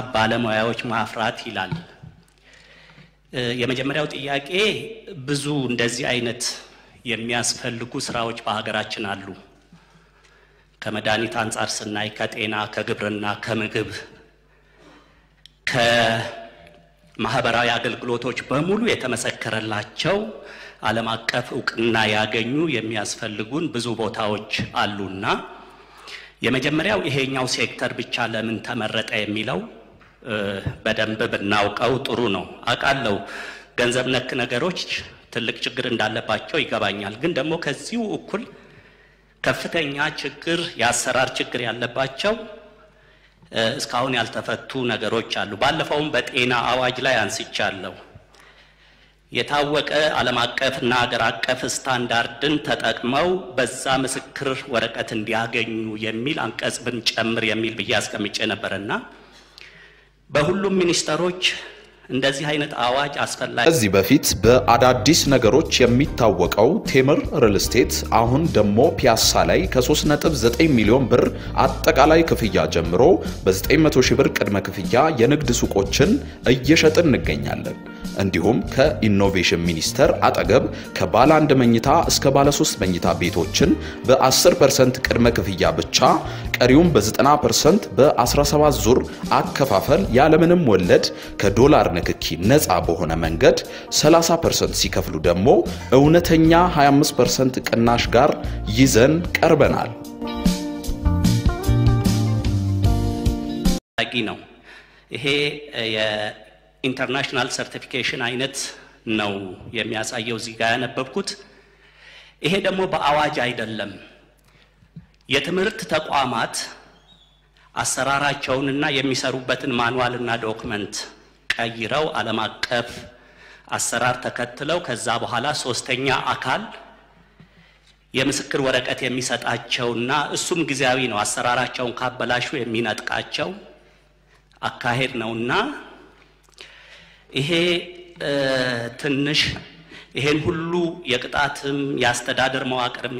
ባለሙያዎች ማፍራት ይላል። የመጀመሪያው ጥያቄ ብዙ እንደዚህ አይነት የሚያስፈልጉ ስራዎች በሀገራችን አሉ። ከመድኃኒት አንፃር ስናይ ከጤና፣ ከግብርና፣ ከምግብ፣ ከማህበራዊ አገልግሎቶች በሙሉ የተመሰከረላቸው ዓለም አቀፍ እውቅና ያገኙ የሚያስፈልጉን ብዙ ቦታዎች አሉና የመጀመሪያው ይሄኛው ሴክተር ብቻ ለምን ተመረጠ የሚለው በደንብ ብናውቀው ጥሩ ነው። አቃለው ገንዘብ ነክ ነገሮች ትልቅ ችግር እንዳለባቸው ይገባኛል። ግን ደግሞ ከዚሁ እኩል ከፍተኛ ችግር ያሰራር ችግር ያለባቸው እስካሁን ያልተፈቱ ነገሮች አሉ። ባለፈውም በጤና አዋጅ ላይ አንስቻለሁ። የታወቀ ዓለም አቀፍና ሀገር አቀፍ ስታንዳርድን ተጠቅመው በዛ ምስክር ወረቀት እንዲያገኙ የሚል አንቀጽ ብንጨምር የሚል ብዬ አስቀምጬ ነበርና በሁሉም ሚኒስተሮች እንደዚህ አይነት አዋጅ አስፈላጊ። ከዚህ በፊት በአዳዲስ ነገሮች የሚታወቀው ቴምር ሪል ስቴት አሁን ደግሞ ፒያሳ ላይ ከ3.9 ሚሊዮን ብር አጠቃላይ ክፍያ ጀምሮ በ900 ሺህ ብር ቅድመ ክፍያ የንግድ ሱቆችን እየሸጥን እንገኛለን። እንዲሁም ከኢኖቬሽን ሚኒስቴር አጠገብ ከባለ 1 መኝታ እስከ ባለ 3 መኝታ ቤቶችን በ10% ቅድመ ክፍያ ብቻ ቀሪውን በ90% በ17 ዙር አከፋፈል ያለምንም ወለድ ከዶላር ንክኪ ነፃ በሆነ መንገድ 30% ሲከፍሉ ደግሞ እውነተኛ 25% ቅናሽ ጋር ይዘን ቀርበናል። ነው ይሄ የኢንተርናሽናል ሰርቲፊኬሽን አይነት ነው የሚያሳየው እዚህ ጋር ያነበብኩት። ይሄ ደግሞ በአዋጅ አይደለም። የትምህርት ተቋማት አሰራራቸውንና የሚሰሩበትን ማኑዋልና ዶክመንት ቀይረው ዓለም አቀፍ አሰራር ተከትለው ከዛ በኋላ ሶስተኛ አካል የምስክር ወረቀት የሚሰጣቸውና እሱም ጊዜያዊ ነው አሰራራቸውን ካበላሹ የሚነጥቃቸው አካሄድ ነውና ይሄ ትንሽ ይሄን ሁሉ የቅጣትም ያስተዳደር መዋቅርም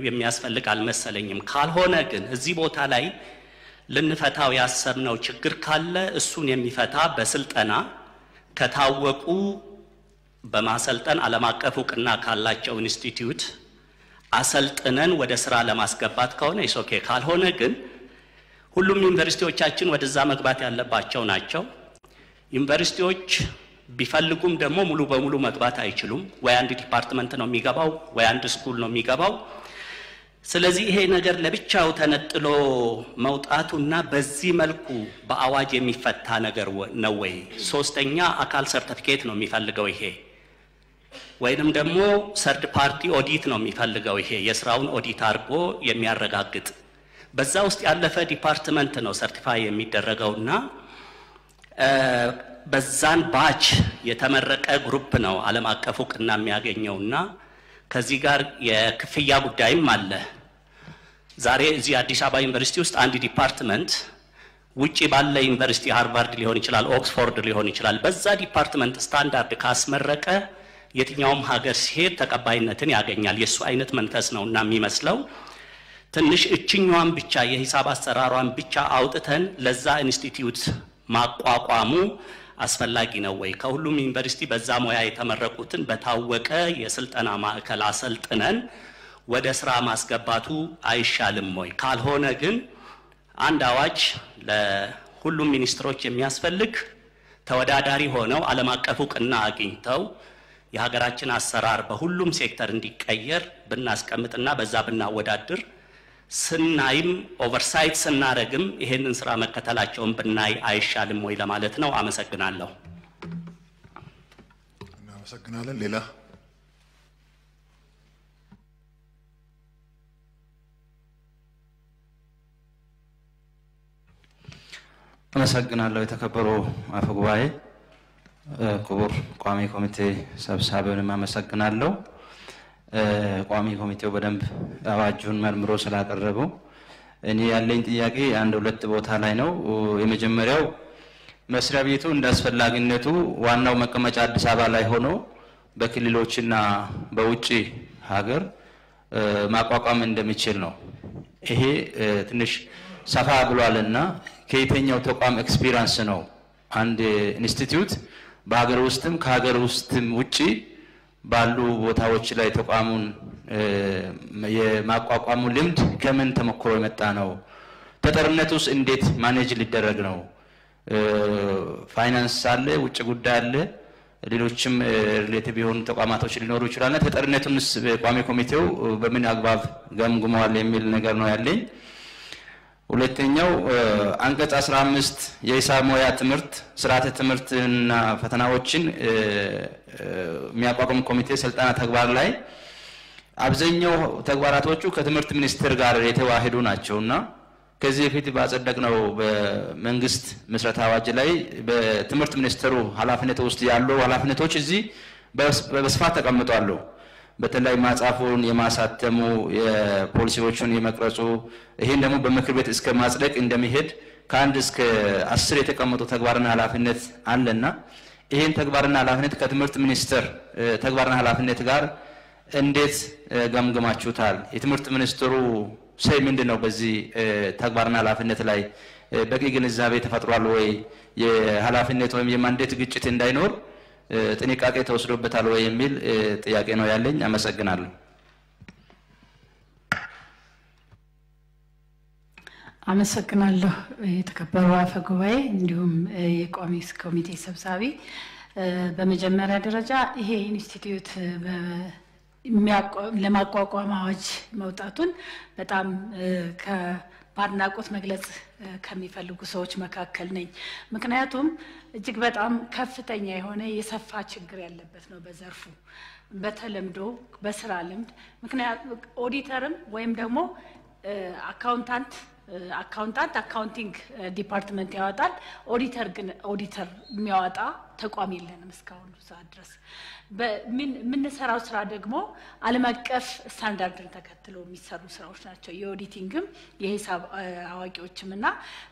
የሚያስፈልግ አልመሰለኝም። ካልሆነ ግን እዚህ ቦታ ላይ ልንፈታው ያሰብነው ችግር ካለ እሱን የሚፈታ በስልጠና ከታወቁ በማሰልጠን ዓለም አቀፍ እውቅና ካላቸው ኢንስቲትዩት አሰልጥነን ወደ ስራ ለማስገባት ከሆነ ይሶኬ። ካልሆነ ግን ሁሉም ዩኒቨርሲቲዎቻችን ወደዛ መግባት ያለባቸው ናቸው። ዩኒቨርሲቲዎች ቢፈልጉም ደግሞ ሙሉ በሙሉ መግባት አይችሉም። ወይ አንድ ዲፓርትመንት ነው የሚገባው ወይ አንድ ስኩል ነው የሚገባው። ስለዚህ ይሄ ነገር ለብቻው ተነጥሎ መውጣቱና በዚህ መልኩ በአዋጅ የሚፈታ ነገር ነው ወይ? ሶስተኛ አካል ሰርቲፊኬት ነው የሚፈልገው ይሄ ወይንም ደግሞ ሰርድ ፓርቲ ኦዲት ነው የሚፈልገው ይሄ የስራውን ኦዲት አድርጎ የሚያረጋግጥ በዛ ውስጥ ያለፈ ዲፓርትመንት ነው ሰርቲፋይ የሚደረገውና በዛን ባች የተመረቀ ግሩፕ ነው ዓለም አቀፍ እውቅና የሚያገኘውና ከዚህ ጋር የክፍያ ጉዳይም አለ። ዛሬ እዚህ አዲስ አበባ ዩኒቨርሲቲ ውስጥ አንድ ዲፓርትመንት ውጪ ባለ ዩኒቨርሲቲ ሃርቫርድ ሊሆን ይችላል፣ ኦክስፎርድ ሊሆን ይችላል። በዛ ዲፓርትመንት ስታንዳርድ ካስመረቀ የትኛውም ሀገር ሲሄድ ተቀባይነትን ያገኛል። የሱ አይነት መንፈስ ነውና የሚመስለው ትንሽ እችኛዋን ብቻ የሂሳብ አሰራሯን ብቻ አውጥተን ለዛ ኢንስቲትዩት ማቋቋሙ አስፈላጊ ነው ወይ? ከሁሉም ዩኒቨርሲቲ በዛ ሙያ የተመረቁትን በታወቀ የስልጠና ማዕከል አሰልጥነን ወደ ስራ ማስገባቱ አይሻልም ወይ? ካልሆነ ግን አንድ አዋጅ ለሁሉም ሚኒስትሮች የሚያስፈልግ ተወዳዳሪ ሆነው ዓለም አቀፍ እውቅና አግኝተው የሀገራችን አሰራር በሁሉም ሴክተር እንዲቀየር ብናስቀምጥና በዛ ብናወዳድር ስናይም ኦቨርሳይት ስናረግም ይሄንን ስራ መከተላቸውን ብናይ አይሻልም ወይ ለማለት ነው። አመሰግናለሁ። እናመሰግናለን። ሌላ አመሰግናለሁ። የተከበሩ አፈ ጉባኤ፣ ክቡር ቋሚ ኮሚቴ ሰብሳቢውንም አመሰግናለሁ። ቋሚ ኮሚቴው በደንብ አዋጁን መርምሮ ስላቀረበው እኔ ያለኝ ጥያቄ አንድ ሁለት ቦታ ላይ ነው። የመጀመሪያው መስሪያ ቤቱ እንዳስፈላጊነቱ ዋናው መቀመጫ አዲስ አበባ ላይ ሆኖ በክልሎችና በውጪ ሀገር ማቋቋም እንደሚችል ነው። ይሄ ትንሽ ሰፋ ብሏልና ከየትኛው ተቋም ኤክስፒሪየንስ ነው አንድ ኢንስቲትዩት በሀገር ውስጥም ከሀገር ውስጥም ውጪ ባሉ ቦታዎች ላይ ተቋሙን የማቋቋሙ ልምድ ከምን ተሞክሮ የመጣ ነው? ተጠርነቱስ እንዴት ማኔጅ ሊደረግ ነው? ፋይናንስ አለ፣ ውጭ ጉዳይ አለ፣ ሌሎችም ሪሌቲቭ የሆኑ ተቋማቶች ሊኖሩ ይችላልና ተጠርነቱንስ ቋሚ ኮሚቴው በምን አግባብ ገምግመዋል የሚል ነገር ነው ያለኝ። ሁለተኛው አንቀጽ 15 የሂሳብ ሙያ ትምህርት ስርዓተ ትምህርትና ፈተናዎችን የሚያቋቁም ኮሚቴ ስልጣና ተግባር ላይ አብዛኛው ተግባራቶቹ ከትምህርት ሚኒስቴር ጋር የተዋሃዱ ናቸውና ከዚህ በፊት ባጸደቅነው በመንግስት መስረታ አዋጅ ላይ በትምህርት ሚኒስቴሩ ኃላፊነት ውስጥ ያሉ ኃላፊነቶች እዚህ በስፋት ተቀምጠዋል። በተለይ ማጻፉን የማሳተሙ የፖሊሲዎችን የመቅረጹ ይሄን ደግሞ በምክር ቤት እስከ ማጽደቅ እንደሚሄድ ከአንድ እስከ 10 የተቀመጡ ተግባርና ኃላፊነት አለና ይሄን ተግባርና ኃላፊነት ከትምህርት ሚኒስቴር ተግባርና ኃላፊነት ጋር እንዴት ገምግማችሁታል? የትምህርት ሚኒስቴሩ ሰይ ምንድነው በዚህ ተግባርና ኃላፊነት ላይ በቂ ግንዛቤ ተፈጥሯል ወይ? የኃላፊነት ወይም የማንዴት ግጭት እንዳይኖር ጥንቃቄ ተወስዶበታል ወይ የሚል ጥያቄ ነው ያለኝ። አመሰግናለሁ። አመሰግናለሁ የተከበሩ አፈ ጉባኤ እንዲሁም የቋሚ ኮሚቴ ሰብሳቢ። በመጀመሪያ ደረጃ ይሄ ኢንስቲትዩት ለማቋቋም አዋጅ መውጣቱን በጣም በአድናቆት መግለጽ ከሚፈልጉ ሰዎች መካከል ነኝ። ምክንያቱም እጅግ በጣም ከፍተኛ የሆነ የሰፋ ችግር ያለበት ነው በዘርፉ በተለምዶ በስራ ልምድ። ምክንያቱም ኦዲተርም ወይም ደግሞ አካውንቲንግ ዲፓርትመንት ያወጣል። ኦዲተር ግን ኦዲተር የሚያወጣ ተቋም የለንም እስካሁን ሰዓት ድረስ። በምንሰራው ስራ ደግሞ ዓለም አቀፍ ስታንዳርድን ተከትሎ የሚሰሩ ስራዎች ናቸው። የኦዲቲንግም የሂሳብ አዋቂዎችም እና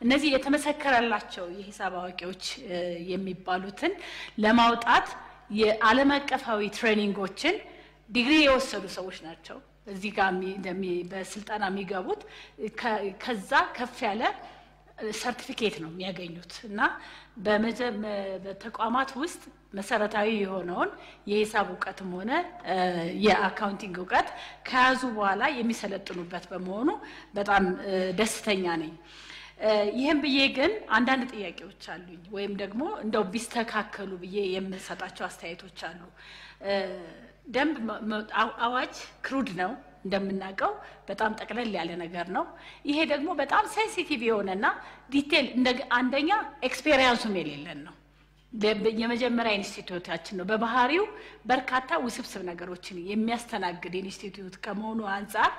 እነዚህ የተመሰከረላቸው የሂሳብ አዋቂዎች የሚባሉትን ለማውጣት የዓለም አቀፋዊ ትሬኒንጎችን ዲግሪ የወሰዱ ሰዎች ናቸው እዚህ ጋር በስልጣና የሚገቡት። ከዛ ከፍ ያለ ሰርቲፊኬት ነው የሚያገኙት እና በተቋማት ውስጥ መሰረታዊ የሆነውን የሂሳብ ዕውቀትም ሆነ የአካውንቲንግ ዕውቀት ከያዙ በኋላ የሚሰለጥኑበት በመሆኑ በጣም ደስተኛ ነኝ። ይሄን ብዬ ግን አንዳንድ ጥያቄዎች አሉኝ ወይም ደግሞ እንደው ቢስተካከሉ ብዬ የምሰጣቸው አስተያየቶች አሉ። ደንብ አዋጅ ክሩድ ነው እንደምናቀው በጣም ጠቅለል ያለ ነገር ነው። ይሄ ደግሞ በጣም ሴንሲቲቭ የሆነና ዲቴል አንደኛ ኤክስፔሪየንሱም የሌለን ነው። የመጀመሪያ ኢንስቲትዩታችን ነው። በባህሪው በርካታ ውስብስብ ነገሮችን የሚያስተናግድ ኢንስቲትዩት ከመሆኑ አንፃር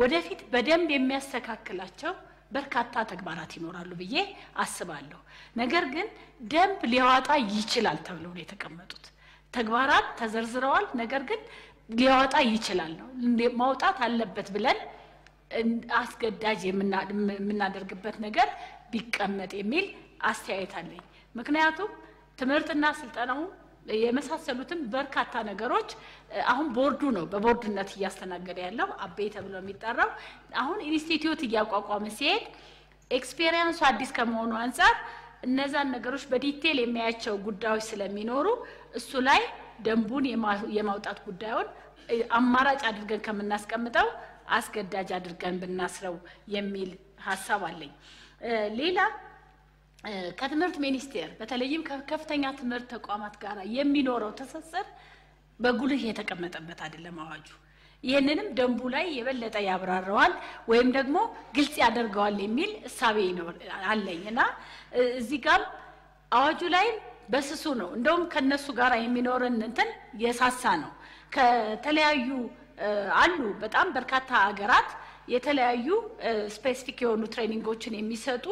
ወደፊት በደንብ የሚያስተካክላቸው በርካታ ተግባራት ይኖራሉ ብዬ አስባለሁ። ነገር ግን ደንብ ሊያወጣ ይችላል ተብሎ ነው የተቀመጡት ተግባራት ተዘርዝረዋል። ነገር ግን ሊያወጣ ይችላል ነው ማውጣት አለበት ብለን አስገዳጅ የምናደርግበት ነገር ቢቀመጥ የሚል አስተያየት አለኝ። ምክንያቱም ትምህርትና ስልጠናው የመሳሰሉትን በርካታ ነገሮች አሁን ቦርዱ ነው በቦርድነት እያስተናገደ ያለው አቤ ተብሎ የሚጠራው። አሁን ኢንስቲትዩት እያቋቋመ ሲሄድ ኤክስፔሪየንሱ አዲስ ከመሆኑ አንፃር እነዛን ነገሮች በዲቴል የሚያያቸው ጉዳዮች ስለሚኖሩ እሱ ላይ ደንቡን የማውጣት ጉዳዩን አማራጭ አድርገን ከምናስቀምጠው አስገዳጅ አድርገን ብናስረው የሚል ሐሳብ አለኝ። ሌላ ከትምህርት ሚኒስቴር በተለይም ከከፍተኛ ትምህርት ተቋማት ጋር የሚኖረው ትስስር በጉልህ የተቀመጠበት አይደለም አዋጁ። ይሄንንም ደንቡ ላይ የበለጠ ያብራራዋል ወይም ደግሞ ግልጽ ያደርገዋል የሚል እሳቤ ነው አለኝና እዚህ ጋር አዋጁ ላይ በስሱ ነው እንደውም ከነሱ ጋር የሚኖረን እንትን የሳሳ ነው። ከተለያዩ አሉ በጣም በርካታ ሀገራት የተለያዩ ስፔሲፊክ የሆኑ ትሬኒንጎችን የሚሰጡ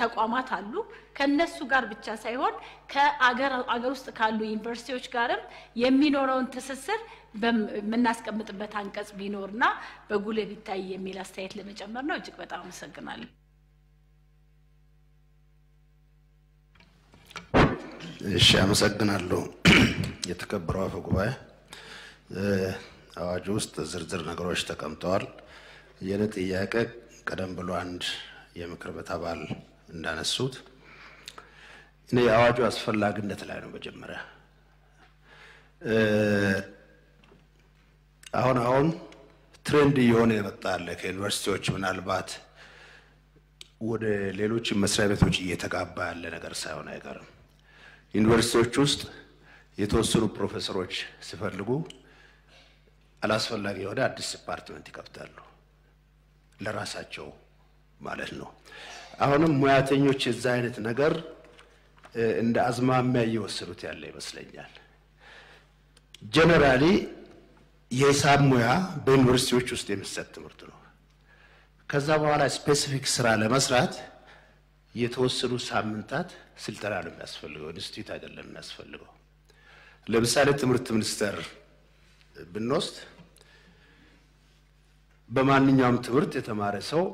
ተቋማት አሉ። ከነሱ ጋር ብቻ ሳይሆን ከአገር ውስጥ ካሉ ዩኒቨርሲቲዎች ጋርም የሚኖረውን ትስስር በመናስቀምጥበት አንቀጽ ቢኖርና በጉልህ ቢታይ የሚል አስተያየት ለመጨመር ነው። እጅግ በጣም አመሰግናለሁ። እሺ አመሰግናለሁ። የተከበረው አፈ ጉባኤ አዋጁ ውስጥ ዝርዝር ነገሮች ተቀምጠዋል። የኔ ጥያቄ ቀደም ብሎ አንድ የምክር ቤት አባል እንዳነሱት እኔ የአዋጁ አስፈላጊነት ላይ ነው መጀመሪያ አሁን ትሬንድ የሆነ የመጣለ ከዩኒቨርሲቲዎች ምናልባት ወደ ሌሎች መስሪያ ቤቶች እየተጋባ ያለ ነገር ሳይሆን አይቀርም ዩኒቨርሲቲዎች ውስጥ የተወሰኑ ፕሮፌሰሮች ሲፈልጉ አላስፈላጊ የሆነ አዲስ ዲፓርትመንት ይከፍታሉ ለራሳቸው ማለት ነው አሁንም ሙያተኞች የዛ አይነት ነገር እንደ አዝማሚያ እየወሰዱት ያለ ይመስለኛል ጀነራሊ የሂሳብ ሙያ በዩኒቨርሲቲዎች ውስጥ የሚሰጥ ትምህርት ነው ከዛ በኋላ ስፔሲፊክ ስራ ለመስራት የተወሰኑ ሳምንታት ስልጠና ነው የሚያስፈልገው ኢንስቲትዩት አይደለም የሚያስፈልገው ለምሳሌ ትምህርት ሚኒስቴር ብንወስድ በማንኛውም ትምህርት የተማረ ሰው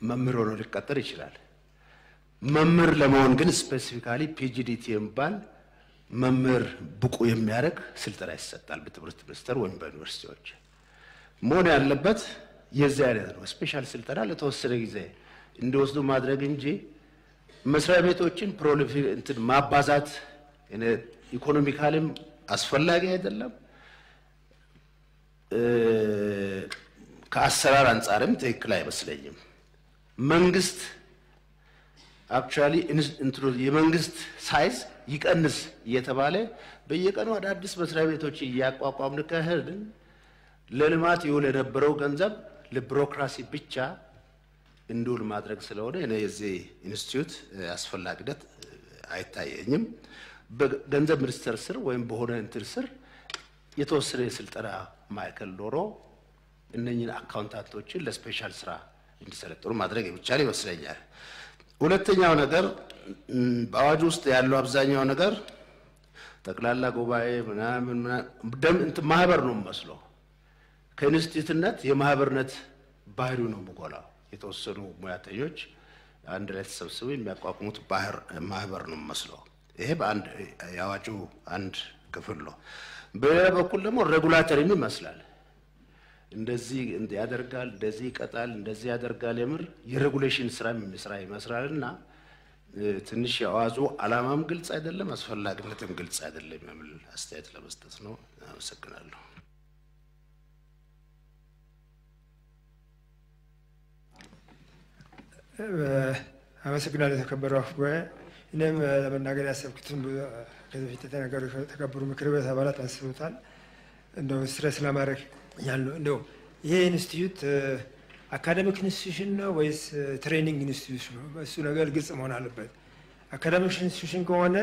መምህር ሆኖ ሊቀጠር ይችላል መምህር ለመሆን ግን ስፔሲፊካሊ ፒጂዲቲ የሚባል መምህር ብቁ የሚያደርግ ስልጠና ይሰጣል በትምህርት ሚኒስቴር ወይም በዩኒቨርሲቲዎች መሆን ያለበት የዚህ አይነት ነው ስፔሻል ስልጠና ለተወሰነ ጊዜ እንዲወስዱ ማድረግ እንጂ መስሪያ ቤቶችን ፕሮሊፊክ ማባዛት ኢኮኖሚካሊም አስፈላጊ አይደለም ከአሰራር አንፃርም ትክክል አይመስለኝም መንግስት አክቹአሊ የመንግስት ሳይዝ ይቀንስ እየተባለ በየቀኑ አዳዲስ መስሪያ ቤቶች እያቋቋምን ከሄድን ለልማት ይውል የነበረው ገንዘብ ለቢሮክራሲ ብቻ እንዲውል ማድረግ ስለሆነ እኔ የዚህ ኢንስቲትዩት አስፈላጊነት አይታየኝም በገንዘብ ሚኒስቴር ስር ወይም በሆነ እንትን ስር የተወሰነ የስልጠና ማዕከል ኖሮ እነኚህን አካውንታንቶችን ለስፔሻል ስራ እንዲሰለጥኑ ማድረግ ይቻላል ይመስለኛል ሁለተኛው ነገር በአዋጅ ውስጥ ያለው አብዛኛው ነገር ጠቅላላ ጉባኤ ምናምን ማህበር ነው መስሎ ከኢንስቲትዩትነት የማህበርነት ባህሪው ነው በጎላው የተወሰኑ ሙያተኞች አንድ ላይ ተሰብስበው የሚያቋቁሙት ማህበር ነው መስሎ ይሄ በአንድ ያዋጁ አንድ ክፍል ነው በሌላ በኩል ደግሞ ሬጉላተሪም ይመስላል እንደዚህ ያደርጋል እንደዚህ ይቀጣል እንደዚህ ያደርጋል የምር የሬጉሌሽን ስራ የሚሰራ ይመስላልና ትንሽ ያዋዙ አላማም ግልጽ አይደለም አስፈላጊነትም ግልጽ አይደለም የሚል አስተያየት ለመስጠት ነው አመሰግናለሁ አመሰግናለሁ ተከበረው አፍጓ እኔም ለመናገር ያሰብኩትን ከዚህ በፊት ተከበሩ ምክር ቤት አባላት አንስቶታል እንደው ስትረስ ለማድረግ ያለው እንደው ይሄ ኢንስቲትዩት አካዳሚክ ኢንስቲትዩሽን ነው ወይስ ትሬኒንግ ኢንስቲትዩሽን ነው እሱ ነገር ግልጽ መሆን አለበት አካዳሚክ ኢንስቲትዩሽን ከሆነ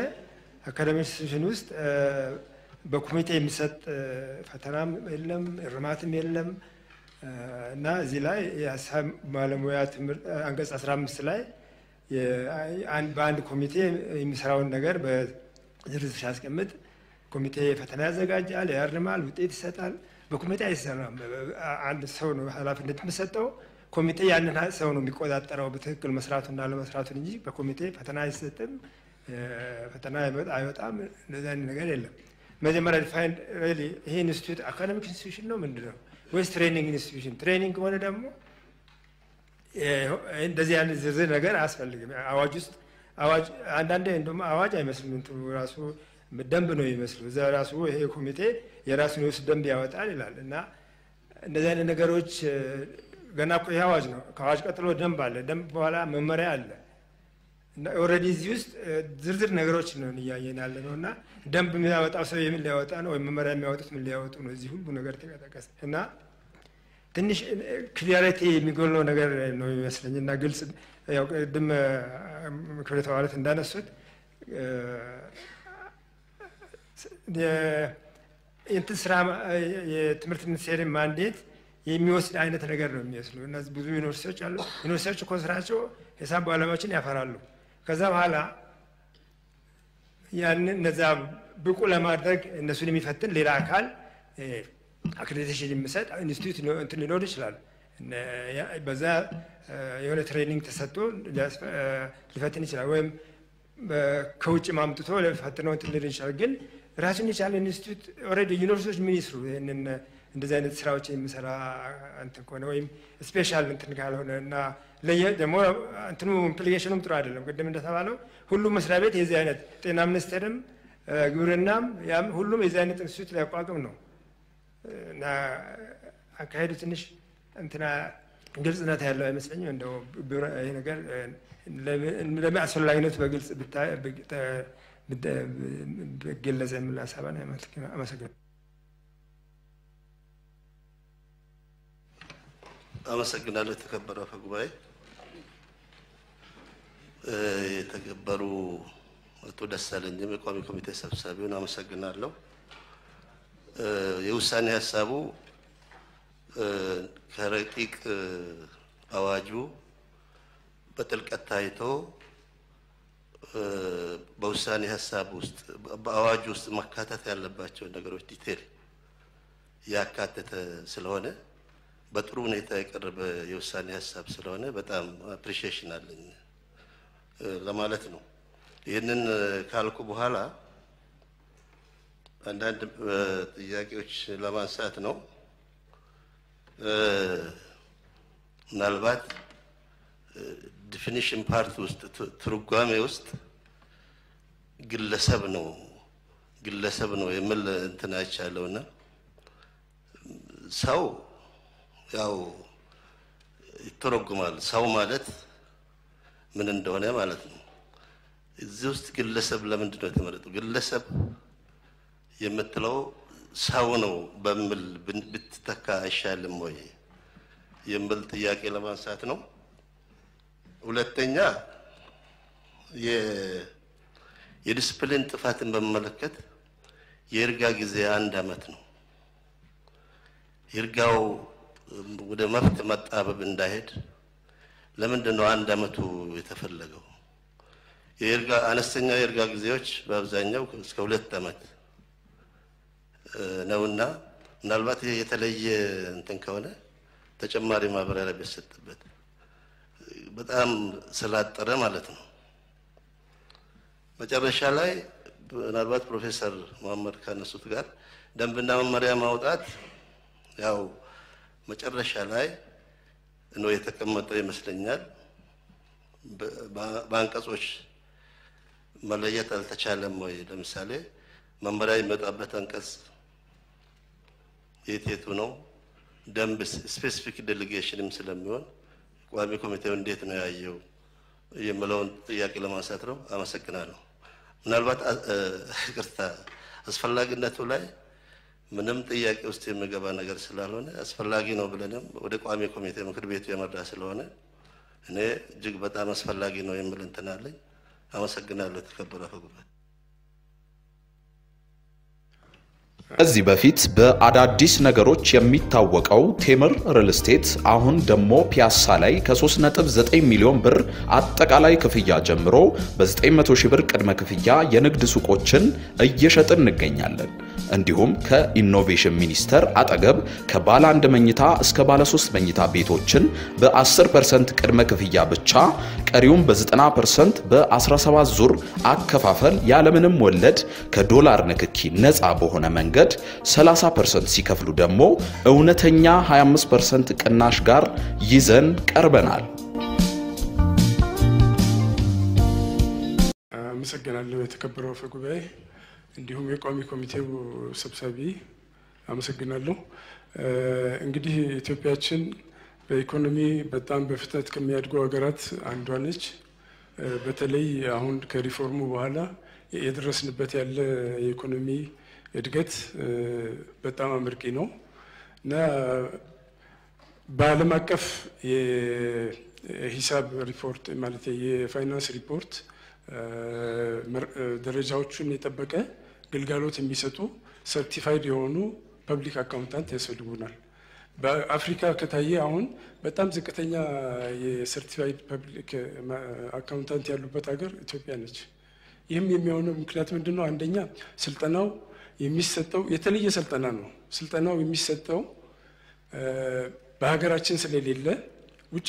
አካዳሚክ ኢንስቲትዩሽን ውስጥ በኮሚቴ የሚሰጥ ፈተናም የለም እርማትም የለም እና እዚህ ላይ የሀሳብ ባለሙያ ትምህርት አንቀጽ 15 ላይ በአንድ ኮሚቴ የሚሰራውን ነገር በዝርዝር ሲያስቀምጥ ኮሚቴ ፈተና ያዘጋጃል ያርማል ውጤት ይሰጣል በኮሚቴ አይሰራም አንድ ሰው ነው ኃላፊነት የሚሰጠው ኮሚቴ ያንን ሰው ነው የሚቆጣጠረው በትክክል መስራቱና ለመስራቱ እንጂ በኮሚቴ ፈተና አይሰጥም ፈተና አይወጣም እንደዛ ነገር የለም መጀመሪያ ዲፋይንድ ሪሊ ይሄ ኢንስቲትዩት አካዳሚክ ኢንስቲትዩሽን ነው ምንድነው ወይስ ትሬኒንግ ኢንስቲትዩሽን ትሬኒንግ ሆነ ደግሞ እንደዚህ ያለ ዝርዝር ነገር አያስፈልግም አዋጅ ውስጥ አዋጅ አንዳንዴ እንደውም አዋጅ አይመስልም እንትኑ ራሱ ደንብ ነው ይመስሉ እዛ ራሱ ይሄ ኮሚቴ የራሱን ውስጥ ደንብ ያወጣል ይላል እና እንደዚህ አይነት ነገሮች ገና እኮ አዋጅ ነው ከአዋጅ ቀጥሎ ደንብ አለ ደንብ በኋላ መመሪያ አለ እና ኦሬዲ እዚህ ውስጥ ዝርዝር ነገሮች ነው እያየን ያለ ነውና ደንብ የሚያወጣው ሰው የምን ሊያወጣ ነው ወይ መመሪያ የሚያወጡት ምን ሊያወጡ ነው እዚህ ሁሉ ነገር ተቀጠቀሰ እና ትንሽ ክሊያሪቲ የሚጎለው ነገር ነው ይመስለኝና ግልጽ ያው ቅድም ምክር ቤት አባላት እንዳነሱት እንትን ስራ የትምህርት ሚኒስቴር ማንዴት የሚወስድ አይነት ነገር ነው የሚመስለው እና ብዙ ዩኒቨርሲቲዎች አሉ ዩኒቨርሲቲዎች እኮ ስራቸው ሂሳብ ባለሙያዎችን ያፈራሉ ከዛ በኋላ ያንን እነዛ ብቁ ለማድረግ እነሱን የሚፈትን ሌላ አካል አክሬዲቴሽን የሚሰጥ ኢንስቲትዩት እንትን ሊኖር ይችላል በዛ የሆነ ትሬኒንግ ተሰጥቶ ሊፈትን ይችላል ወይም ከውጭ ማምጥቶ ለፈትነው እንትን ሊል ይችላል ግን ራሱን የቻለ ኢንስቲትዩት ኦልሬዲ ዩኒቨርሲቲዎች ምን ይስሩ ይሄንን እንደዚህ አይነት ስራዎች የሚሰራ እንትን ከሆነ ወይም ስፔሻል እንትን ካልሆነ እና ደግሞ እንትኑ ኢምፕሊኬሽኑም ጥሩ አይደለም። ቅድም እንደተባለው ሁሉም መስሪያ ቤት የዚህ አይነት ጤና ሚኒስቴርም ግብርናም ያም ሁሉም የዚህ አይነት ኢንስቲትዩት ሊያቋቁም ነው እና አካሄዱ ትንሽ እንትና ግልጽነት ያለው አይመስለኝም። እንደው ይሄ ነገር ለማስፈላጊነቱ በግልጽ በግልጽ የሚል ሀሳብ ነው። አመሰግናለሁ። አመሰግናለሁ። የተከበረው አፈ ጉባኤ፣ የተከበሩ አቶ ደሳለኝም የቋሚ ኮሚቴ ሰብሳቢውን አመሰግናለሁ። የውሳኔ ሀሳቡ ከረቂቅ አዋጁ በጥልቀት ታይቶ በውሳኔ ሀሳብ ውስጥ በአዋጁ ውስጥ መካተት ያለባቸው ነገሮች ዲቴል ያካተተ ስለሆነ በጥሩ ሁኔታ የቀረበ የውሳኔ ሀሳብ ስለሆነ በጣም አፕሪሺዬሽን አለኝ ለማለት ነው። ይህንን ካልኩ በኋላ አንዳንድ ጥያቄዎች ለማንሳት ነው። ምናልባት ዲፊኒሽን ፓርት ውስጥ ትርጓሜ ውስጥ ግለሰብ ነው የሚል እንትን አይቻለውና ሰው ያው ይተረጉማል። ሰው ማለት ምን እንደሆነ ማለት ነው። እዚህ ውስጥ ግለሰብ ለምንድን ነው የተመረጠው? ግለሰብ የምትለው ሰው ነው በሚል ብትተካ አይሻልም ወይ የሚል ጥያቄ ለማንሳት ነው። ሁለተኛ የዲስፕሊን ጥፋትን በመመለከት የይርጋ ጊዜ 1 አመት ነው። ይርጋው ወደ መብት መጣበብ እንዳይሄድ ለምንድን ነው 1 አመቱ የተፈለገው? የይርጋ አነስተኛ የይርጋ ጊዜዎች በአብዛኛው እስከ 2 አመት ነውና ምናልባት የተለየ እንትን ከሆነ ተጨማሪ ማብራሪያ ቢሰጥበት በጣም ስላጠረ ማለት ነው። መጨረሻ ላይ ምናልባት ፕሮፌሰር መሐመድ ካነሱት ጋር ደንብና መመሪያ ማውጣት ያው መጨረሻ ላይ ነው የተቀመጠው ይመስለኛል። በአንቀጾች መለየት አልተቻለም ወይ? ለምሳሌ መመሪያ የሚመጣበት አንቀጽ የት ነው? ደንብ ስፔሲፊክ ዴሊጌሽንም ስለሚሆን ቋሚ ኮሚቴው እንዴት ነው ያየው የሚለውን ጥያቄ ለማንሳት ነው። አመሰግናለሁ። ምናልባት ይቅርታ አስፈላጊነቱ ላይ ምንም ጥያቄ ውስጥ የሚገባ ነገር ስላልሆነ አስፈላጊ ነው ብለንም ወደ ቋሚ ኮሚቴ ምክር ቤቱ የመራ ስለሆነ እኔ እጅግ በጣም አስፈላጊ ነው የሚል እንትን አለኝ። አመሰግናለሁ። የተከበረ አፈ ጉባኤ፣ ከዚህ በፊት በአዳዲስ ነገሮች የሚታወቀው ቴምር ሪል ስቴት አሁን ደግሞ ፒያሳ ላይ ከ3.9 ሚሊዮን ብር አጠቃላይ ክፍያ ጀምሮ በ900 ሺህ ብር ቅድመ ክፍያ የንግድ ሱቆችን እየሸጥን እንገኛለን። እንዲሁም ከኢኖቬሽን ሚኒስቴር አጠገብ ከባለ 1 መኝታ እስከ ባለ 3 መኝታ ቤቶችን በ10% ቅድመ ክፍያ ብቻ ቀሪውን በ90% በ17 ዙር አከፋፈል ያለምንም ወለድ ከዶላር ንክኪ ነፃ በሆነ መንገድ 30% ሲከፍሉ ደግሞ እውነተኛ 25% ቅናሽ ጋር ይዘን ቀርበናል። አመሰግናለሁ። የተከበረው አፈ ጉባኤ እንዲሁም የቋሚ ኮሚቴው ሰብሳቢ አመሰግናለሁ። እንግዲህ ኢትዮጵያችን በኢኮኖሚ በጣም በፍጥነት ከሚያድጉ ሀገራት አንዷ ነች። በተለይ አሁን ከሪፎርሙ በኋላ የደረስንበት ያለ የኢኮኖሚ እድገት በጣም አመርቂ ነው እና በዓለም አቀፍ የሂሳብ ሪፖርት ማለት የፋይናንስ ሪፖርት ደረጃዎችን የጠበቀ ግልጋሎት የሚሰጡ ሰርቲፋይድ የሆኑ ፐብሊክ አካውንታንት ያስፈልጉናል። በአፍሪካ ከታየ አሁን በጣም ዝቅተኛ የሰርቲፋይድ ፐብሊክ አካውንታንት ያሉበት ሀገር ኢትዮጵያ ነች። ይህም የሚሆነው ምክንያት ምንድነው? አንደኛ ስልጠናው የሚሰጠው የተለየ ስልጠና ነው። ስልጠናው የሚሰጠው በሀገራችን ስለሌለ ውጭ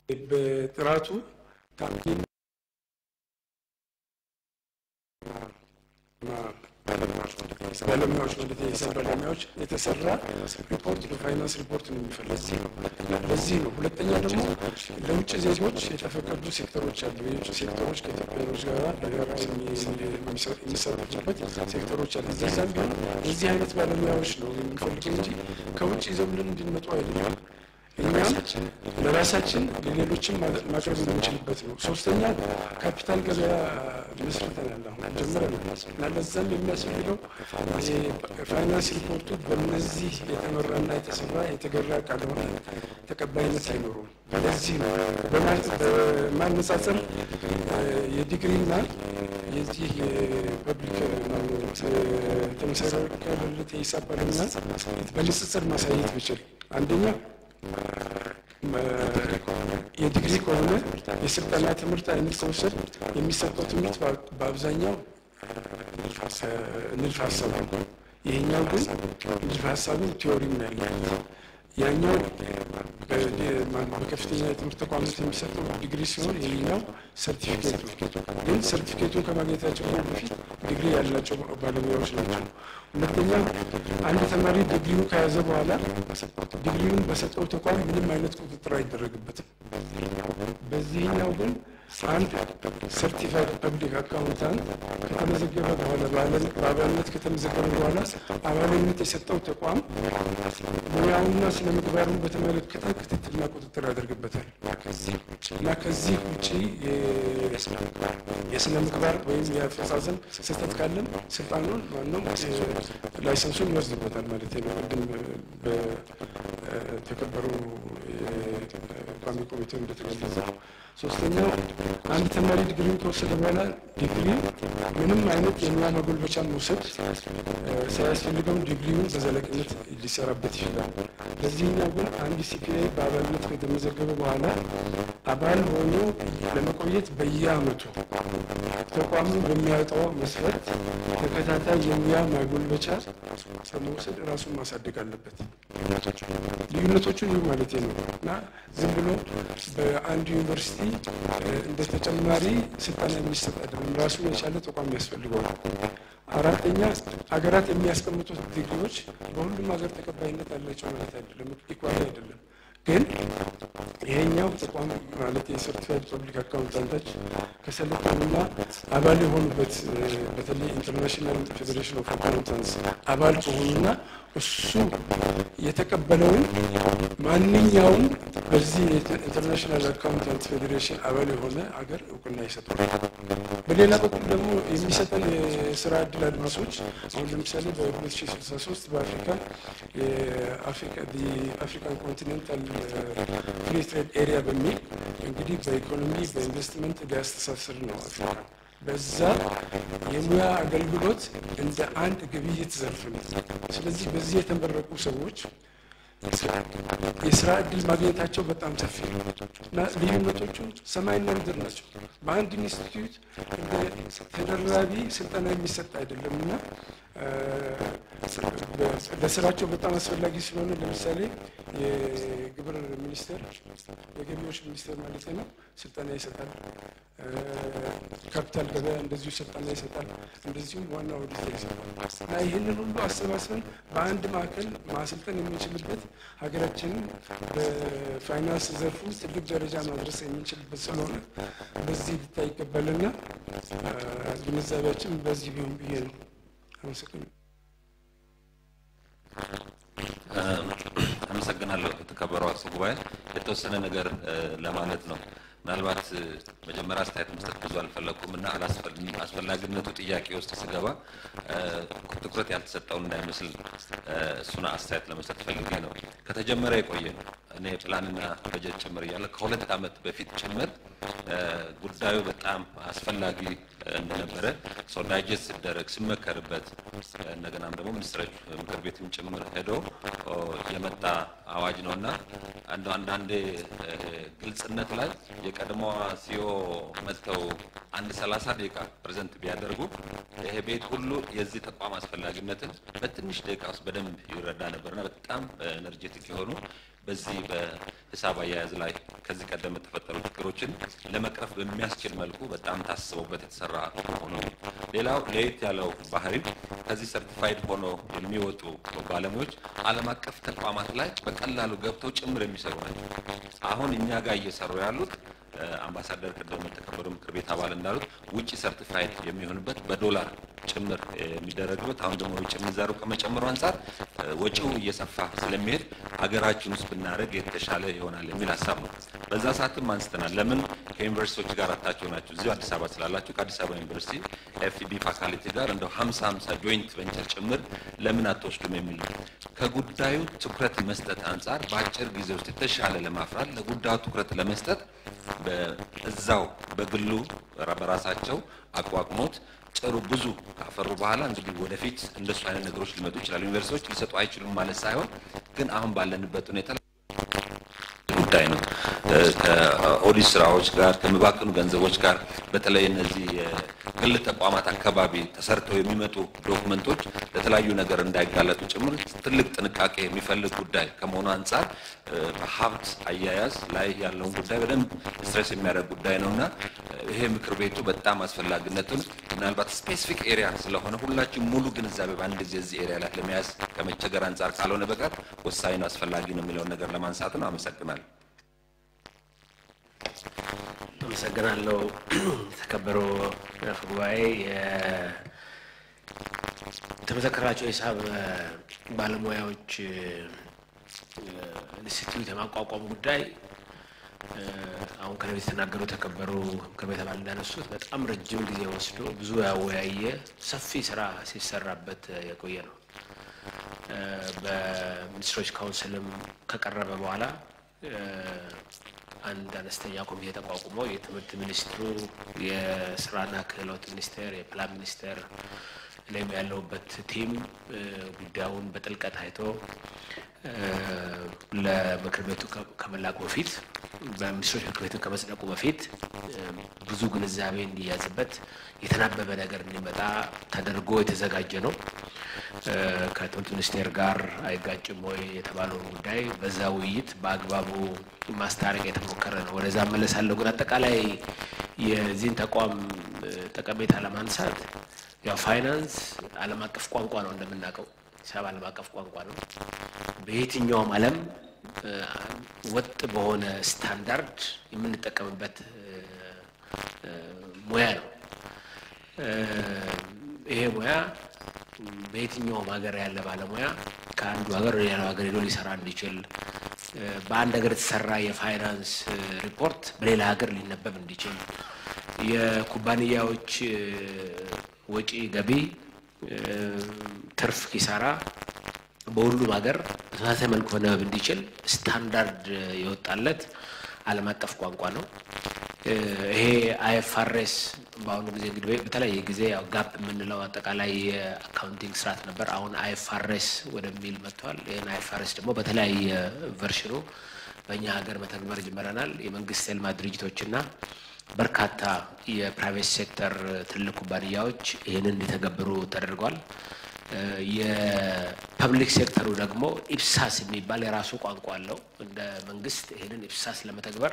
በጥራቱ ታምኝ ባለሙያዎች ማለት የሂሳብ ባለሙያዎች የተሰራ ሪፖርት በፋይናንስ ሪፖርት ነው የሚፈልገው። ለዚህ ነው። ሁለተኛ ደግሞ ለውጭ ዜጎች የተፈቀዱ ሴክተሮች አሉ። የውጭ ሴክተሮች ከኢትዮጵያኖች ጋር በጋራ የሚሰሩበት ሴክተሮች አሉ። እዛም ቢሆን የዚህ አይነት ባለሙያዎች ነው የሚፈልገው እንጂ ከውጭ ይዘውልን እንዲመጡ አይደለም። እኛም ለራሳችን ለሌሎችም ማቅረብ የምንችልበት ነው። ሶስተኛ ካፒታል ገበያ መስርተናል። አሁን ጀምረናል እና ለዛም የሚያስፈልገው ፋይናንስ ሪፖርቱ በእነዚህ የተመራና የተሰራ የተገራ ካልሆነ ተቀባይነት አይኖሩም። ለዚህ ነው በማነጻጸር የዲግሪና የዚህ የፐብሊክ ተመሰረተ የሂሳብ ባለሙያ በንጽጽር ማሳየት ብችል አንደኛ የዲግሪ ከሆነ የስልጠና ትምህርት አይነት መውሰድ የሚሰጠው ትምህርት በአብዛኛው ንድፈ ሀሳብ ነው። ይሄኛው ግን ንድፈ ሀሳብን ቲዮሪም ያለው ያኛው በከፍተኛ የትምህርት ተቋማት የሚሰጠው ዲግሪ ሲሆን ይሄኛው ሰርቲፊኬት ነው። ግን ሰርቲፊኬቱን ከማግኘታቸው በፊት ዲግሪ ያላቸው ባለሙያዎች ናቸው። ሁለተኛ አንድ ተማሪ ዲግሪውን ከያዘ በኋላ ዲግሪውን በሰጠው ተቋም ምንም አይነት ቁጥጥር አይደረግበትም። በዚህኛው ግን አንድ ሰርቲፋይድ ፐብሊክ አካውንታንት ከተመዘገበ በኋላ በአባልነት ከተመዘገበ በኋላ አባልነት የሰጠው ተቋም ሙያውና ስነ ምግባሩን በተመለከተ ክትትልና ቁጥጥር ያደርግበታል እና ከዚህ ውጪ የስነ ምግባር ወይም የአፈጻጸም ስህተት ካለም ስልጣኑን ማንም ላይሰንሱን ይወስድበታል ማለት ነው። ቅድም በተከበሩ ቋሚ ኮሚቴው እንደተገለጸው ሶስተኛው አንድ ተማሪ ዲግሪውን ከወሰደ በኋላ ዲግሪ ምንም አይነት የሙያ ማጎልበቻ መውሰድ ሳያስፈልገው ዲግሪውን በዘላቂነት ሊሰራበት ይችላል። ለዚህኛው ግን አንድ ሲፒኤ በአባልነት ከተመዘገበ በኋላ አባል ሆኖ ለመቆየት በየአመቱ ተቋሙ በሚያወጣው መስፈርት ተከታታይ የሙያ ማጎልበቻ በመውሰድ ራሱን ማሳደግ አለበት። ልዩነቶቹን ይህ ማለት ነው እና ዝም ብሎ በአንድ ዩኒቨርሲቲ እንደ ተጨማሪ ስልጠና የሚሰጥ አይደለም። ራሱን የቻለ ተቋም ያስፈልገዋል። አራተኛ ሀገራት የሚያስቀምጡት ዲግሪዎች በሁሉም ሀገር ተቀባይነት አላቸው ማለት አይደለም፣ ኢኳል አይደለም። ግን ይሄኛው ተቋም ማለት የሰርቲፋይድ ፐብሊክ አካውንታንቶች ከሰለጠኑና አባል የሆኑበት በተለይ ኢንተርናሽናል ፌዴሬሽን ኦፍ አካውንታንትስ አባል ከሆኑና እሱ የተቀበለውን ማንኛውም በዚህ ኢንተርናሽናል አካውንታንት ፌዴሬሽን አባል የሆነ አገር እውቅና ይሰጣል። በሌላ በኩል ደግሞ የሚሰጠን የስራ ዕድል አድማሶች አሁን ለምሳሌ በ2063 በአፍሪካ የአፍሪካን ኮንቲኔንታል ፍሪ ትሬድ ኤሪያ በሚል እንግዲህ በኢኮኖሚ በኢንቨስትመንት ሊያስተሳስር ነው አፍሪካ። በዛ የሙያ አገልግሎት እንደ አንድ ግብይት ዘርፍ ነው። ስለዚህ በዚህ የተመረቁ ሰዎች የስራ ዕድል ማግኘታቸው በጣም ሰፊ ነው እና ልዩነቶቹ ሰማይና ምድር ናቸው። በአንድ ኢንስቲትዩት እንደ ተደራቢ ስልጠና የሚሰጥ አይደለም እና ለስራቸው በጣም አስፈላጊ ስለሆነ ለምሳሌ የግብር ሚኒስቴር የገቢዎች ሚኒስቴር ማለት ነው ስልጠና ይሰጣል። ካፒታል ገበያ እንደዚሁ ስልጠና ይሰጣል። እንደዚሁም ዋና ኦዲተር ይሰጣል እና ይህንን ሁሉ አሰባስበን በአንድ ማዕከል ማሰልጠን የምንችልበት ሀገራችንን በፋይናንስ ዘርፉ ትልቅ ደረጃ ማድረስ የምንችልበት ስለሆነ በዚህ ሊታይ ይገባልና ግንዛቤያችን በዚህ ቢሆን ብዬ ነው። አመሰግናለሁ። የተከበረው አቶ ጉባኤ የተወሰነ ነገር ለማለት ነው። ምናልባት መጀመሪያ አስተያየት መስጠት ብዙ አልፈለኩም እና አስፈላጊነቱ ጥያቄ ውስጥ ስገባ ትኩረት ያልተሰጠው እንዳይመስል እሱን አስተያየት ለመስጠት ፈልጌ ነው። ከተጀመረ የቆየ ነው። እኔ ፕላንና በጀት ጭምር እያለ ከ2 ዓመት በፊት ጭምር ጉዳዩ በጣም አስፈላጊ እንደነበረ ሰው ዳይጀስት ሲደረግ ሲመከርበት እንደገናም ደግሞ ሚኒስትሮች ምክር ቤትም ጭምር ሄዶ የመጣ አዋጅ ነውና አንዳንዴ ግልጽነት ላይ የቀድሞዋ ሲኦ መጥተው አንድ 30 ደቂቃ ፕሬዘንት ቢያደርጉ ይሄ ቤት ሁሉ የዚህ ተቋም አስፈላጊነትን በትንሽ ደቂቃ ውስጥ በደንብ ይረዳ ነበርና በጣም ኤነርጄቲክ የሆኑ በዚህ በሂሳብ አያያዝ ላይ ከዚህ ቀደም የተፈጠሩ ችግሮችን ለመቅረፍ በሚያስችል መልኩ በጣም ታስበውበት የተሰራ ሆኖ ሌላው ለየት ያለው ባህሪ ከዚህ ሰርቲፋይድ ሆኖ የሚወጡ ባለሙያዎች ዓለም አቀፍ ተቋማት ላይ በቀላሉ ገብተው ጭምር የሚሰሩ ናቸው። አሁን እኛ ጋር እየሰሩ ያሉት አምባሳደር ቀደም የተከበሩ ምክር ቤት አባል እንዳሉት ውጪ ሰርቲፋይድ የሚሆንበት በዶላር ጭምር የሚደረግበት አሁን ደግሞ ውጪ ምንዛሬው ከመጨመሩ አንፃር ወጪው እየሰፋ ስለሚሄድ ሀገራችን ውስጥ ብናደርግ የተሻለ ይሆናል የሚል ሀሳብ ነው። በዛ ሰዓትም አንስተናል። ለምን ከዩኒቨርሲቲዎች ጋር አታቸው ናቸው እዚሁ አዲስ አበባ ስላላችሁ ከአዲስ አበባ ዩኒቨርሲቲ ኤፍቢ ፋካልቲ ጋር እንደው 50-50 ጆይንት ቬንቸር ጭምር ለምን አትወስዱም የሚል ከጉዳዩ ትኩረት መስጠት አንፃር በአጭር ጊዜ ውስጥ የተሻለ ለማፍራት ለጉዳዩ ትኩረት ለመስጠት በዛው በግሉ በራሳቸው አቋቁሞት ጥሩ ብዙ ካፈሩ በኋላ እንግዲህ ወደፊት እንደሱ አይነት ነገሮች ሊመጡ ይችላሉ። ዩኒቨርሲቲዎች ሊሰጡ አይችሉም ማለት ሳይሆን ግን አሁን ባለንበት ሁኔታ ጉዳይ ነው። ከኦዲት ስራዎች ጋር ከመባከኑ ገንዘቦች ጋር በተለይ እነዚህ ግል ተቋማት አካባቢ ተሰርተው የሚመጡ ዶክመንቶች ለተለያዩ ነገር እንዳይጋለጡ ጭምር ትልቅ ጥንቃቄ የሚፈልግ ጉዳይ ከመሆኑ አንፃር በሀብት አያያዝ ላይ ያለውን ጉዳይ በደንብ ስትሬስ የሚያደርግ ጉዳይ ነውና ይሄ ምክር ቤቱ በጣም አስፈላጊነቱን ምናልባት ስፔሲፊክ ኤሪያ ስለሆነ ሁላችሁም ሙሉ ግንዛቤ በአንድ ጊዜ እዚህ ኤሪያ ላይ ለመያዝ ከመቸገር አንፃር ካልሆነ በቀር ወሳኝ ነው አስፈላጊ ነው የሚለውን ነገር ለማንሳት ነው። አመሰግናለሁ። አመሰግናለሁ። የተከበረው አፈ ጉባኤ የተመሰከራቸው የሂሳብ ባለሙያዎች ኢንስቲትዩት የማቋቋም ጉዳይ አሁን ከነዚህ የተናገሩ ተከበሩ ከቤተ አባል እንዳነሱት በጣም ረጅም ጊዜ ወስዶ ብዙ ያወያየ ሰፊ ስራ ሲሰራበት የቆየ ነው። በሚኒስትሮች ካውንስልም ከቀረበ በኋላ አንድ አነስተኛ ኮሚቴ ተቋቁሞ የትምህርት ሚኒስትሩ የስራና ክህሎት ሚኒስቴር የፕላን ሚኒስቴር ላይም ያለውበት ቲም ጉዳዩን በጥልቀት አይቶ ለምክር ቤቱ ከመላኩ በፊት በሚኒስትሮች ምክር ቤቱ ከመጽደቁ በፊት ብዙ ግንዛቤ እንዲያዝበት የተናበበ ነገር እንዲመጣ ተደርጎ የተዘጋጀ ነው። ከትምህርት ሚኒስቴር ጋር አይጋጭም ወይ የተባለውን ጉዳይ በዛ ውይይት በአግባቡ ማስታረቅ የተሞከረ ነው። ወደዛ መለሳለሁ። ግን አጠቃላይ የዚህን ተቋም ጠቀሜታ ለማንሳት ያው ፋይናንስ ዓለም አቀፍ ቋንቋ ነው እንደምናውቀው ሂሳብ ዓለም አቀፍ ቋንቋ ነው። በየትኛውም ዓለም ወጥ በሆነ ስታንዳርድ የምንጠቀምበት ሙያ ነው። ይሄ ሙያ በየትኛውም ሀገር ያለ ባለሙያ ከአንዱ ሀገር ወደ ሌላው ሀገር ሄዶ ሊሰራ እንዲችል በአንድ ሀገር የተሰራ የፋይናንስ ሪፖርት በሌላ ሀገር ሊነበብ እንዲችል የኩባንያዎች ወጪ ገቢ ትርፍ ኪሳራ በሁሉም ሀገር በተመሳሳይ መልኩ መነበብ እንዲችል ስታንዳርድ የወጣለት ዓለም አቀፍ ቋንቋ ነው። ይሄ አይኤፍአርኤስ በአሁኑ ጊዜ እንግዲህ በተለያየ ጊዜ ያው ጋፕ የምንለው አጠቃላይ የአካውንቲንግ ስርዓት ነበር። አሁን አይኤፍአርኤስ ወደሚል መጥቷል። ይህን አይኤፍአርኤስ ደግሞ በተለያየ ቨርሽኑ በእኛ ሀገር መተግበር ጀምረናል። የመንግስት የልማት ድርጅቶችና በርካታ የፕራይቬት ሴክተር ትልቅ ኩባንያዎች ይህንን እንዲተገብሩ ተደርጓል። የፐብሊክ ሴክተሩ ደግሞ ኢፕሳስ የሚባል የራሱ ቋንቋ አለው። እንደ መንግስት ይህንን ኢፕሳስ ለመተግበር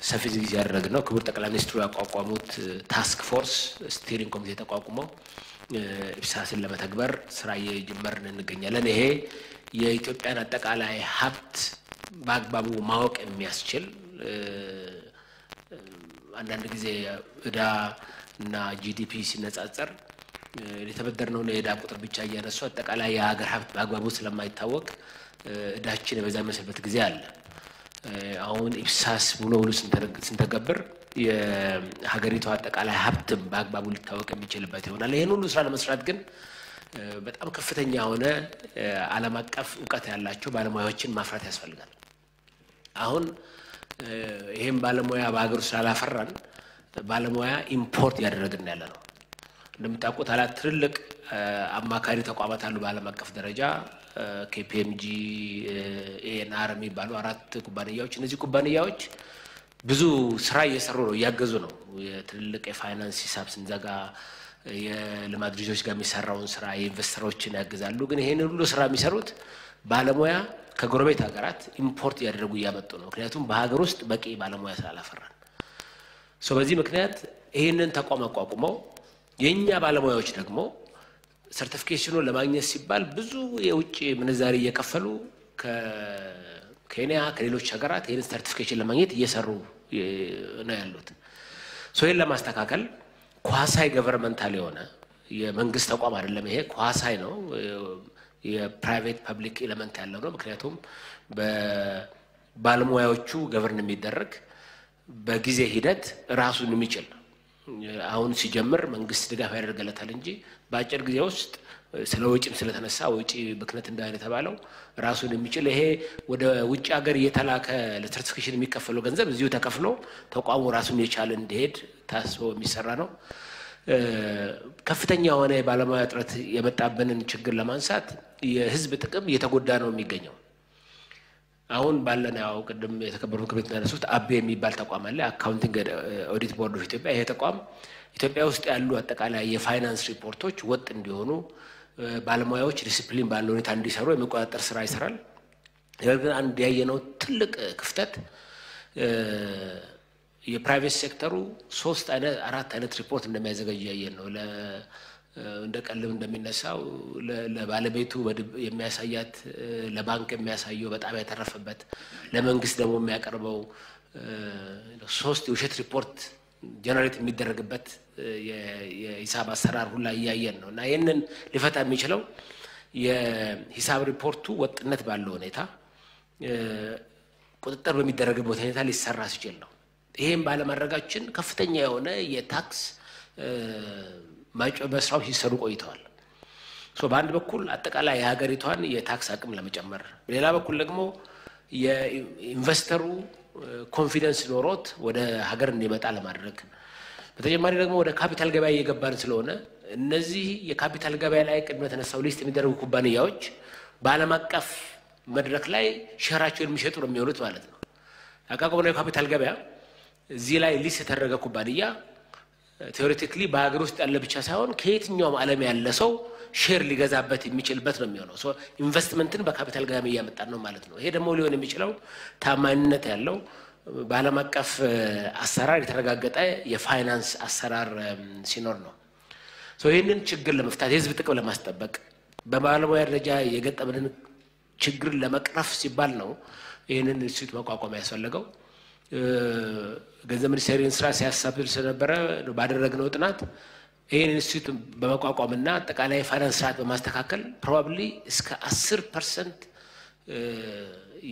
ሰፊ ጊዜ ያደረግን ነው። ክቡር ጠቅላይ ሚኒስትሩ ያቋቋሙት ታስክ ፎርስ ስቲሪንግ ኮሚቴ ተቋቁሞ ኢፕሳስን ለመተግበር ስራ እየጀመርን እንገኛለን። ይሄ የኢትዮጵያን አጠቃላይ ሀብት በአግባቡ ማወቅ የሚያስችል አንዳንድ ጊዜ እዳ እና ጂዲፒ ሲነጻጸር የተበደርነው የእዳ ቁጥር ብቻ እያነሱ አጠቃላይ የሀገር ሀብት በአግባቡ ስለማይታወቅ እዳችን የበዛ የሚመስልበት ጊዜ አለ። አሁን ኢፕሳስ ሙሉ ስንተገብር የሀገሪቱ አጠቃላይ ሀብትም በአግባቡ ሊታወቅ የሚችልበት ይሆናል። ይህን ሁሉ ስራ ለመስራት ግን በጣም ከፍተኛ የሆነ ዓለም አቀፍ እውቀት ያላቸው ባለሙያዎችን ማፍራት ያስፈልጋል። አሁን ይሄን ባለሙያ በአገር ውስጥ ስላላፈራን ባለሙያ ኢምፖርት ያደረግን ያለ ነው። እንደምታውቁት አላት ትልልቅ አማካሪ ተቋማት አሉ በዓለም አቀፍ ደረጃ KPMG ኤንአር የሚባሉ 4 ኩባንያዎች። እነዚህ ኩባንያዎች ብዙ ስራ እየሰሩ ነው፣ እያገዙ ነው። የትልልቅ የፋይናንስ ሂሳብ ስንዘጋ የልማት ድርጅቶች ጋር የሚሰራውን ስራ የኢንቨስተሮችን ያግዛሉ። ግን ይሄን ሁሉ ስራ የሚሰሩት ባለሙያ ከጎረቤት ሀገራት ኢምፖርት ያደረጉ እያመጡ ነው። ምክንያቱም በሀገር ውስጥ በቂ ባለሙያ ስላላፈራን በዚህ ምክንያት ይሄንን ተቋም አቋቁመው የኛ ባለሙያዎች ደግሞ ሰርቲፊኬሽኑን ለማግኘት ሲባል ብዙ የውጭ ምንዛሪ እየከፈሉ ከኬንያ ከሌሎች ሀገራት ይሄን ሰርቲፊኬሽን ለማግኘት እየሰሩ ነው ያሉት። ይሄን ለማስተካከል ኳሳይ ገቨርንመንታል የሆነ የመንግስት ተቋም አይደለም። ይሄ ኳሳይ ነው፣ የፕራይቬት ፐብሊክ ኤሌመንት ያለው ነው። ምክንያቱም በባለሙያዎቹ ገቨርን የሚደረግ በጊዜ ሂደት ራሱን የሚችል አሁን ሲጀምር መንግስት ድጋፍ ያደርገለታል እንጂ በአጭር ጊዜ ውስጥ ስለ ወጪም ስለተነሳ ወጪ ብክነት እንዳይነ ተባለው ራሱን የሚችል ይሄ ወደ ውጭ ሀገር እየተላከ ለሰርቲፊኬሽን የሚከፈለው ገንዘብ እዚሁ ተከፍሎ ተቋሙ ራሱን የቻለ እንዲሄድ ታስቦ የሚሰራ ነው። ከፍተኛ የሆነ ባለሙያ እጥረት የመጣብንን ችግር ለማንሳት የህዝብ ጥቅም እየተጎዳ ነው የሚገኘው። አሁን ባለና ያው ቅድም የተከበሩ ምክር ቤት ያነሱት አቤ የሚባል ተቋም አለ፣ አካውንቲንግ ኦዲት ቦርድ ኦፍ ኢትዮጵያ። ይሄ ተቋም ኢትዮጵያ ውስጥ ያሉ አጠቃላይ የፋይናንስ ሪፖርቶች ወጥ እንዲሆኑ ባለሙያዎች ዲሲፕሊን ባለው ሁኔታ እንዲሰሩ የሚቆጣጠር ስራ ይሰራል። ግን አንድ ያየነው ትልቅ ክፍተት የፕራይቬት ሴክተሩ 3 አይነት 4 አይነት ሪፖርት እንደሚያዘጋጅ ያየን ነው። እንደ ቀልብ እንደሚነሳው ለባለቤቱ የሚያሳያት ለባንክ የሚያሳየው በጣም ያተረፈበት ለመንግስት ደግሞ የሚያቀርበው 3 የውሸት ሪፖርት ጀነሬት የሚደረግበት የሂሳብ አሰራር ሁላ እያየን ነው። እና ይሄንን ሊፈታ የሚችለው የሂሳብ ሪፖርቱ ወጥነት ባለው ሁኔታ ቁጥጥር በሚደረግበት ሁኔታ ሊሰራ ሲችል ነው። ይሄን ባለማድረጋችን ከፍተኛ የሆነ የታክስ ማጭበርበሮች ሲሰሩ ቆይተዋል። በአንድ በኩል አጠቃላይ የሀገሪቷን የታክስ አቅም ለመጨመር፣ በሌላ በኩል ደግሞ የኢንቨስተሩ ኮንፊደንስ ኖሮት ወደ ሀገር እንዲመጣ ለማድረግ፣ በተጨማሪ ደግሞ ወደ ካፒታል ገበያ እየገባን ስለሆነ እነዚህ የካፒታል ገበያ ላይ ቅድመ ተነሳው ሊስት የሚደረጉ ኩባንያዎች በዓለም አቀፍ መድረክ ላይ ሸራቸውን የሚሸጡ ነው የሚሆኑት ማለት ነው። አቃቆመው የካፒታል ገበያ እዚህ ላይ ሊስት የተደረገ ኩባንያ ቴዎሬቲካሊ በሀገር ውስጥ ያለ ብቻ ሳይሆን ከየትኛውም ዓለም ያለ ሰው ሼር ሊገዛበት የሚችልበት ነው የሚሆነው። ኢንቨስትመንትን በካፒታል ገበያ እያመጣን ነው ማለት ነው። ይሄ ደግሞ ሊሆን የሚችለው ታማኝነት ያለው በዓለም አቀፍ አሰራር የተረጋገጠ የፋይናንስ አሰራር ሲኖር ነው። ይህንን ችግር ለመፍታት የህዝብ ጥቅም ለማስጠበቅ በባለሙያ ደረጃ የገጠመንን ችግር ለመቅረፍ ሲባል ነው ይህንን ኢንስቲትዩት መቋቋም ያስፈልገው። ገንዘብ ሚኒስቴርን ስራ ሲያሳብር ስለነበረ ባደረግነው ጥናት ይሄን ኢንስቲትዩት በመቋቋምና አጠቃላይ ፋይናንስ ስርዓት በማስተካከል ፕሮባብሊ እስከ 10%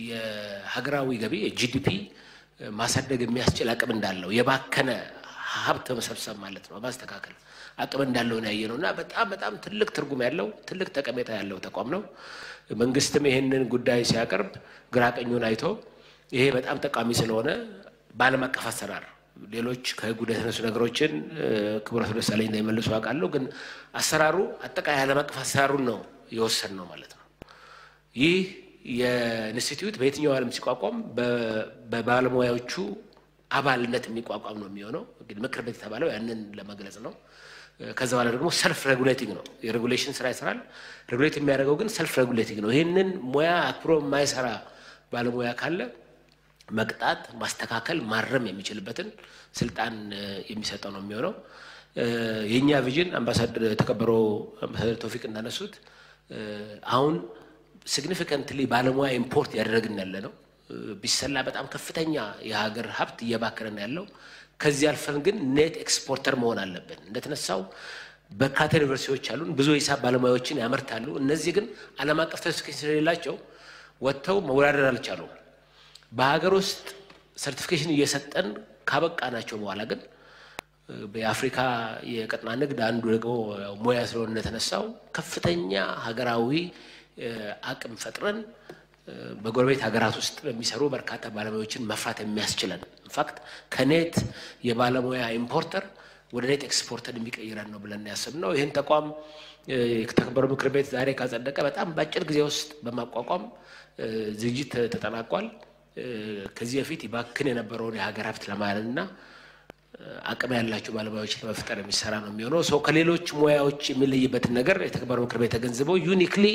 የሀገራዊ ገቢ የጂዲፒ ማሳደግ የሚያስችል አቅም እንዳለው የባከነ ሀብት መሰብሰብ ማለት ነው ማስተካከል አቅም እንዳለው ነው ያየነውና በጣም ትልቅ ትርጉም ያለው ትልቅ ጠቀሜታ ያለው ተቋም ነው። መንግስትም ይሄንን ጉዳይ ሲያቀርብ ግራቀኙን አይቶ ይሄ በጣም ጠቃሚ ስለሆነ በዓለም አቀፍ አሰራር ሌሎች ከጉዳይ የተነሱ ነገሮችን ክቡር አቶ ደሳለኝ እንደሚመልሱ አውቃለሁ። ግን አሰራሩ አጠቃላይ ዓለም አቀፍ አሰራሩን ነው የወሰነው ማለት ነው። ይህ የኢንስቲትዩት በየትኛው ዓለም ሲቋቋም በባለሙያዎቹ አባልነት የሚቋቋም ነው የሚሆነው። እንግዲህ ምክር ቤት የተባለው ያንን ለመግለጽ ነው። ከዛ በኋላ ደግሞ ሰልፍ ሬጉሌቲንግ ነው፣ የሬጉሌሽን ስራ ይሰራል። ሬጉሌት የሚያደርገው ግን ሰልፍ ሬጉሌቲንግ ነው። ይህንን ሙያ አክብሮ የማይሰራ ባለሙያ ካለ መቅጣት፣ ማስተካከል፣ ማረም የሚችልበትን ስልጣን የሚሰጠው ነው የሚሆነው። የኛ ቪዥን አምባሳደር ተከበረው አምባሳደር ቶፊቅ እንዳነሱት አሁን ሲግኒፊካንትሊ ባለሙያ ኢምፖርት ያደረግን ያለ ነው። ቢሰላ በጣም ከፍተኛ የሀገር ሀብት እየባከረን ያለው። ከዚህ አልፈን ግን ኔት ኤክስፖርተር መሆን አለብን። እንደተነሳው በርካታ ዩኒቨርሲቲዎች አሉን፣ ብዙ ሂሳብ ባለሙያዎችን ያመርታሉ። እነዚህ ግን ዓለም አቀፍ ሰርቲፊኬሽን ስለሌላቸው ወጥተው መወዳደር አልቻሉም። በሀገር ውስጥ ሰርቲፊኬሽን እየሰጠን ካበቃናቸው በኋላ ግን በአፍሪካ የቀጠና ንግድ አንዱ ደግሞ ሙያ ስለሆነ እንደተነሳው ከፍተኛ ሀገራዊ አቅም ፈጥረን በጎረቤት ሀገራት ውስጥ የሚሰሩ በርካታ ባለሙያዎችን መፍራት የሚያስችለን ኢንፋክት ከኔት የባለሙያ ኢምፖርተር ወደ ኔት ኤክስፖርተር የሚቀይረን ነው ብለን ያሰብነው። ይህን ተቋም የተከበረው ምክር ቤት ዛሬ ካጸደቀ በጣም በአጭር ጊዜ ውስጥ በማቋቋም ዝግጅት ተጠናቋል። ከዚህ በፊት ይባክን የነበረውን የሀገር ሀብት ለማለትና አቅም ያላቸው ባለሙያዎች ለመፍጠር የሚሰራ ነው የሚሆነው ሰው ከሌሎች ሙያዎች የሚለይበትን ነገር የተከበረው ምክር ቤት ተገንዝበው ዩኒክሊ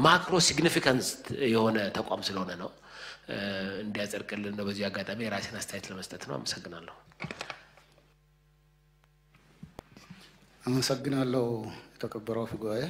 ማክሮ ሲግኒፊካንስ የሆነ ተቋም ስለሆነ ነው እንዲያጸድቅልን ነው በዚህ አጋጣሚ ራሴን አስተያየት ለመስጠት ነው አመሰግናለሁ አመሰግናለሁ የተከበረው ጉባኤ